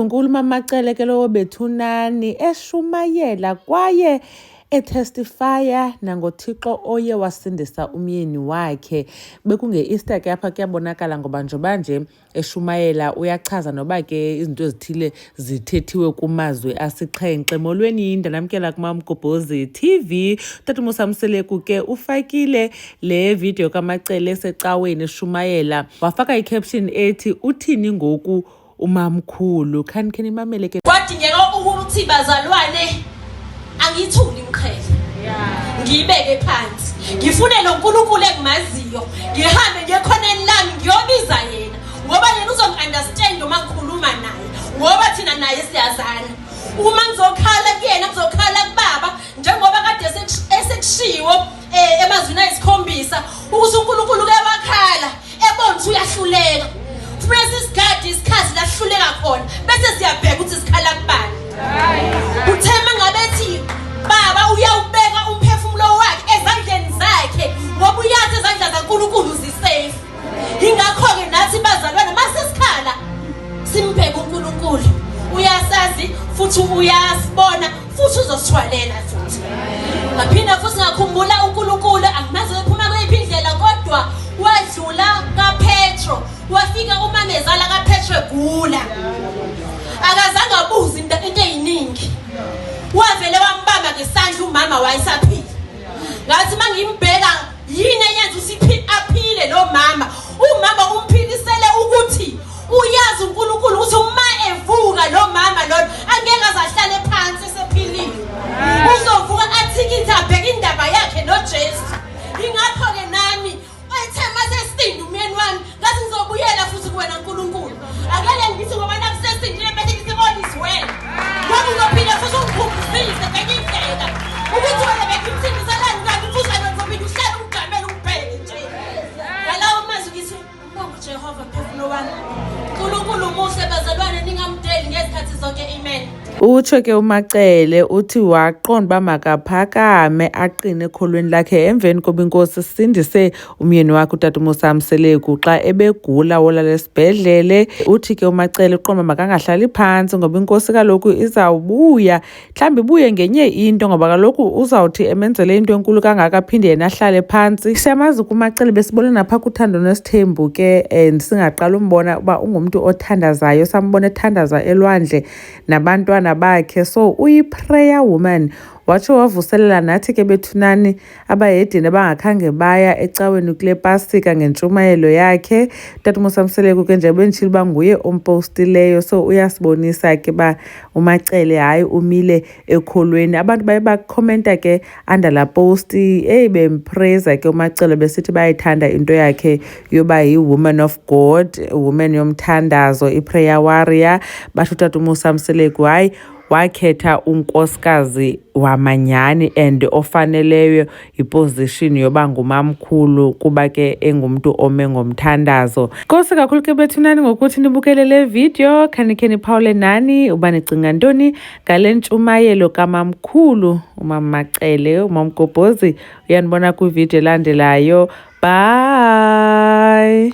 uNkulunkulu uMamacele ke lowo bethunani eshumayela kwaye etestifya nangoThixo oye wasindisa umyeni wakhe. Bekunge-Easter ke apha kuyabonakala ngoba njengoba nje eshumayela uyachaza noba ke izinto ezithile zithethiwe kumazwe asixhenxe. Molweni yinda namkela kuMamgobhozi TV. Utata uMosamseleku ke ufakile le video kaMacele esecaweni eshumayela, wafaka i-caption ethi uthini ngoku umamkhulu. Khanikhe nimamele ke. Kwadingeka ukuthi bazalwane angithuli imqhele, ngiyibeke phansi, ngifune lo nkulunkulu engimaziyo, ngihambe ngekhoneni lami ngiyobiza yena ngoba yena uzongi-understand uma ngikhuluma naye, ngoba thina naye siyazana. Uma ngizokhala kuyena ngizokhala kubaba, njengoba kade esekushiwo emazwini ayisikhombisa ukuthi uNkulunkulu ke wakhala ebona ukuthi uyahluleka. Kufanele sisigade isikhathi la sihluleka khona bese siyabheka ukuthi sikhala kubani. Uthema ngabethi baba uyawubeka umphefumulo wakhe ezandleni zakhe ngoba uyathi izandla zaNkulunkulu zisafe. Ingakho ke nathi bazalwane masesikhala simbheke uNkulunkulu, uyasazi futhi uyasibona futhi uzosithwalela futhi. Ngaphinda futhi ngakhumbula uNkulunkulu angimazi ephuma kweyiphi indlela kodwa wadlula kaPetro, wafika umamezala kaPetro egula, akazange abuze into eyiningi, wavele wambamba ngesandla umama wayesaphila. Ngathi mangimbheka yini eyenza ukuthi aphile lo mama, umama umphilisele ukuthi uyazi uNkulunkulu ukuthi uma evuka lo mama lo angeke azahlale phansi esephilile, uzovuka athikithe abheke indaba yakhe noJesu. Ingakho ke nami ethema sesindu umyeni wami ngathi ngizobuyela futhi kuwena uNkulunkulu. Akele ngithi ngoba nakusesindile bese ngithi all is well, ngoba uzophila futhi ungikhumbulise bheke indlela ukuthi wena bekimthindiselani kanti futhi anozobila uhlale ugamele ubheke nje. Ngalawo mazwi ngithi Bonke Jehova mphefumulo wami, uNkulunkulu muhle bazalwane, ningamdeli ngezikhathi zonke. Amen. Utsho ke uMacele uthi waqonda uba makaphakame aqine ekholweni lakhe emveni koba inkosi sindise umyeni wakhe utata uMosamseleku xa ebegula wolala esibhedlele. Uthi ke uMacele uqonda makangahlali phantsi ngoba inkosi kaloku izawubuya, mhlawumbi ibuye ngenye into ngoba kaloku uzawuthi emenzele into enkulu kangaka aphinde yena ahlale phantsi. Siyamazi kuMacele besibone napha kuThando Nesithembu ke singaqala umbona uba ungumntu othandazayo, sambona ethandaza elwandle nabantwana bakhe, so uyi-prayer woman. Watsho wavuselela nathi ke bethunani abayedini abangakhange baya ecaweni kule pasika ngentshumayelo yakhe. Utata uMosamseleku ke nje benditshile uba nguye ompostileyo, so uyasibonisa ke ba uMacele hayi umile ekholweni. Abantu baye bakhomenta ke under la posti bempraise ke uMacele besithi bayithanda into yakhe yoba yi-woman of God, woman yomthandazo, i-prayer warrior. Basho utata uMosamseleku hayi wakhetha unkosikazi wamanyani and ofaneleyo iposition yoba ngumamkhulu kuba ke engumntu ome ngomthandazo. Nkosi kakhulu ke bethunani ngokuthi nibukele le video. Khanikhe niphawule nani uba nicinga ntoni ngale ntshumayelo kamamkhulu uMamacele. uMamgobhozi uyanibona kwivideo elandelayo. Bye.